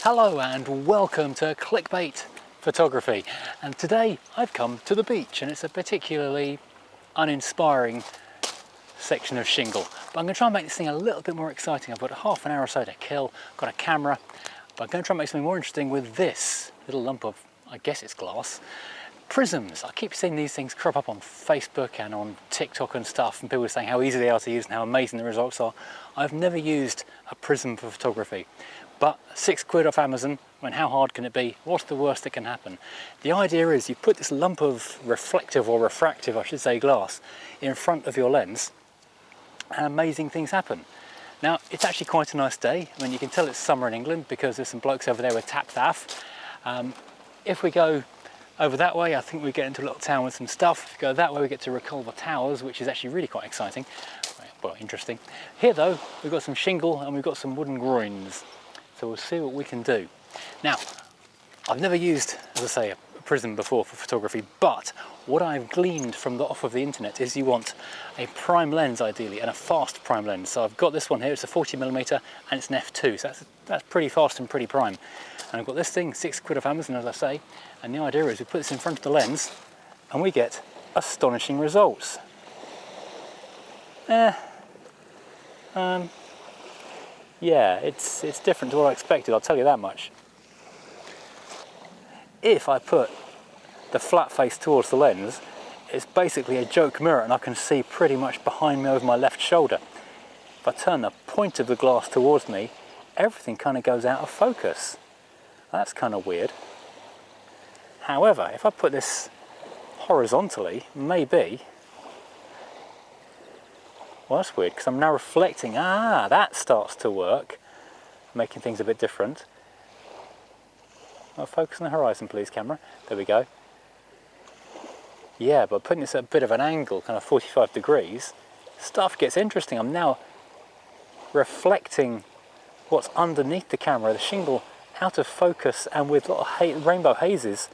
Hello and welcome to Clickbait Photography, and today I've come to the beach and it's a particularly uninspiring section of shingle, but I'm going to try and make this thing a little bit more exciting. I've got half an hour or so to kill, got a camera, but I'm going to try and make something more interesting with this little lump of, I guess it's glass, prisms. I keep seeing these things crop up on Facebook and on TikTok and stuff, and people are saying how easy they are to use and how amazing the results are. I've never used a prism for photography, but £6 off Amazon, I mean, how hard can it be? What's the worst that can happen? The idea is you put this lump of reflective or refractive, I should say, glass in front of your lens and amazing things happen. Now, it's actually quite a nice day. I mean, you can tell it's summer in England because there's some blokes over there with tap taff. If we go over that way, I think we get into a little town with some stuff. If we go that way, we get to Reculver Towers, which is actually really quite exciting. Well, interesting. Here though, we've got some shingle and we've got some wooden groins. So we'll see what we can do. Now, I've never used, as I say, a prism before for photography, but what I've gleaned from off of the internet is you want a prime lens ideally, and a fast prime lens. So I've got this one here, it's a 40mm and it's an f2, so that's pretty fast and pretty prime. And I've got this thing, £6 off Amazon, as I say, and the idea is we put this in front of the lens and we get astonishing results. Yeah, it's different to what I expected, I'll tell you that much. If I put the flat face towards the lens, it's basically a joke mirror and I can see pretty much behind me over my left shoulder. If I turn the point of the glass towards me, everything kind of goes out of focus. That's kind of weird. However, if I put this horizontally, maybe, well, that's weird because I'm now reflecting. That starts to work, making things a bit different. Well, focus on the horizon, please, camera. There we go. Yeah, but putting this at a bit of an angle, kind of 45 degrees, stuff gets interesting. I'm now reflecting what's underneath the camera, the shingle, out of focus and with a lot of rainbow hazes.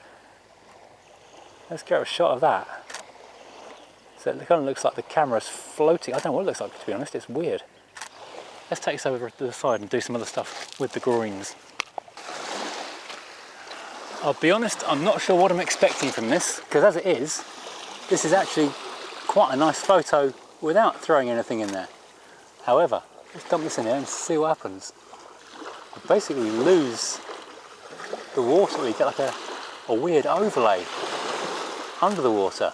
Let's get a shot of that. So it kind of looks like the camera's floating. I don't know what it looks like, to be honest, it's weird. Let's take this over to the side and do some other stuff with the groins. I'll be honest, I'm not sure what I'm expecting from this, because as it is, this is actually quite a nice photo without throwing anything in there. However, let's dump this in here and see what happens. You basically lose the water, you get like a weird overlay under the water.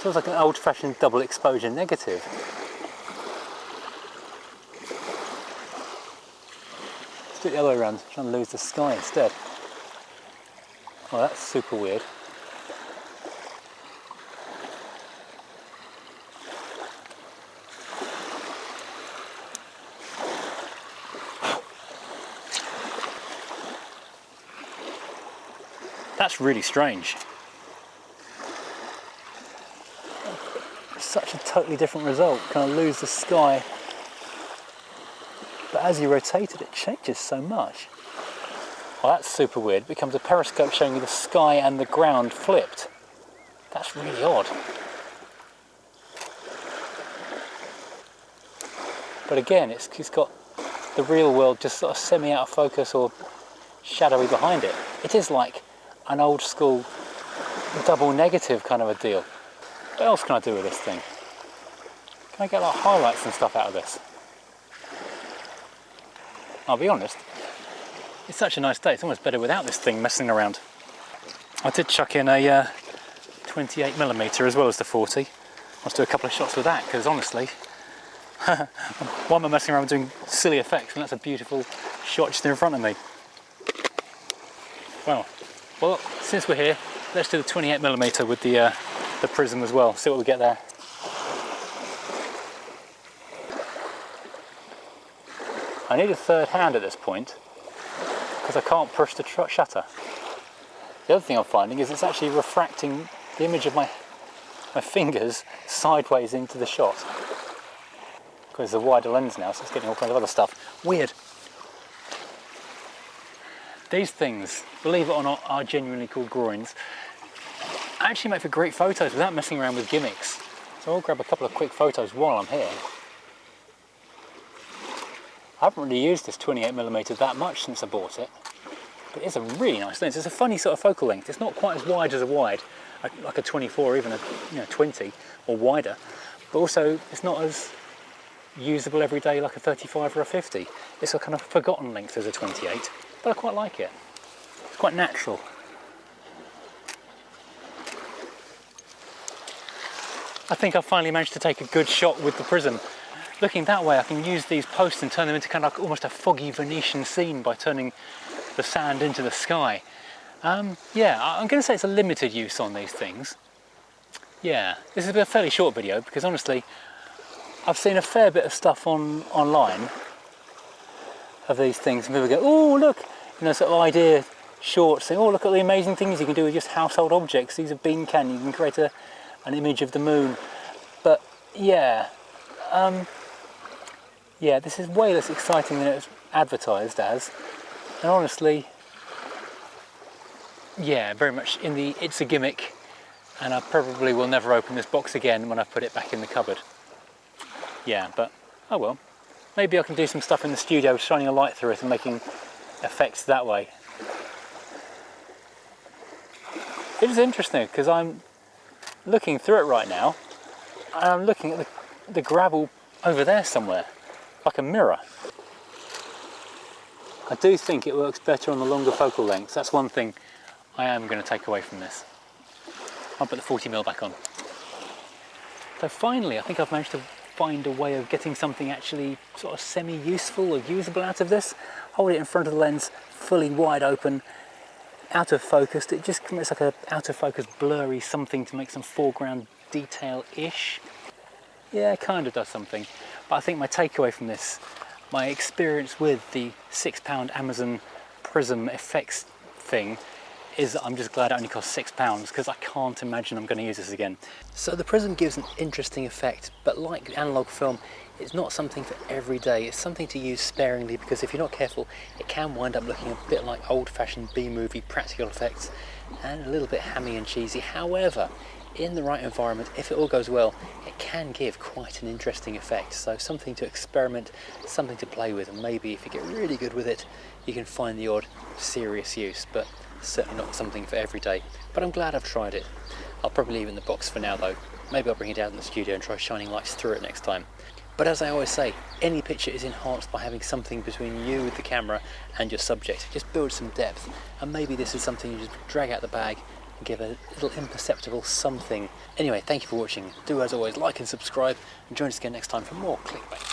Feels like an old-fashioned double exposure negative. Let's do it the other way around, try and lose the sky instead. Well, that's super weird. That's really strange. Such a totally different result, kind of lose the sky, but as you rotate it, it changes so much. Well, that's super weird. It becomes a periscope showing you the sky and the ground flipped. That's really odd. But again, it's got the real world just sort of semi out of focus or shadowy behind it. It is like an old school double negative kind of a deal. What else can I do with this thing? Can I get like highlights and stuff out of this? I'll be honest, it's such a nice day, it's almost better without this thing messing around. I did chuck in a 28mm as well as the 40. Let's do a couple of shots with that, because honestly, why am I messing around doing silly effects when that's a beautiful shot just in front of me? Well, since we're here, let's do the 28mm with the prism as well, see what we get there. I need a third hand at this point because I can't push the shutter. The other thing I'm finding is it's actually refracting the image of my fingers sideways into the shot. Because it's a wider lens now, so it's getting all kinds of other stuff. Weird. These things, believe it or not, are genuinely called groins. Actually make for great photos without messing around with gimmicks. So I'll grab a couple of quick photos while I'm here. I haven't really used this 28mm that much since I bought it, but it's a really nice lens. It's a funny sort of focal length. It's not quite as wide as a wide, like a 24 or even a 20 or wider, but also it's not as usable every day like a 35 or a 50. It's a kind of forgotten length as a 28, but I quite like it. It's quite natural. I think I've finally managed to take a good shot with the Prism. Looking that way, I can use these posts and turn them into kind of like almost a foggy Venetian scene by turning the sand into the sky. Yeah, I'm going to say it's a limited use on these things. Yeah, this is a fairly short video because honestly, I've seen a fair bit of stuff online of these things, and people go, oh look, sort of idea shorts, saying, oh look at the amazing things you can do with just household objects. These are bean can, you can create an image of the moon. But yeah, yeah, this is way less exciting than it was advertised as, and honestly, yeah, very much in the it's a gimmick, and I probably will never open this box again when I put it back in the cupboard. Yeah, but oh well. Maybe I can do some stuff in the studio, shining a light through it and making effects that way. It is interesting because I'm looking through it right now, and I'm looking at the gravel over there somewhere, like a mirror. I do think it works better on the longer focal lengths. That's one thing I am going to take away from this. I'll put the 40mm back on. So finally, I think I've managed to find a way of getting something actually sort of semi-useful or usable out of this. Hold it in front of the lens, fully wide open, out of focus. It just creates like a out of focus blurry something to make some foreground detail-ish. Yeah, it kind of does something. But I think my takeaway from this, my experience with the £6 Amazon Prism effects thing, is that I'm just glad it only cost £6 because I can't imagine I'm going to use this again. So the Prism gives an interesting effect, but like analog film, it's not something for every day. It's something to use sparingly because if you're not careful, it can wind up looking a bit like old-fashioned B-movie practical effects and a little bit hammy and cheesy. However, in the right environment, if it all goes well, it can give quite an interesting effect. So something to experiment, something to play with, and maybe if you get really good with it, you can find the odd serious use, but certainly not something for every day. But I'm glad I've tried it. I'll probably leave it in the box for now though. Maybe I'll bring it out in the studio and try shining lights through it next time. But as I always say, any picture is enhanced by having something between you, the camera, and your subject. Just build some depth, and maybe this is something you just drag out the bag and give a little imperceptible something. Anyway, thank you for watching. Do as always like and subscribe, and join us again next time for more clickbait.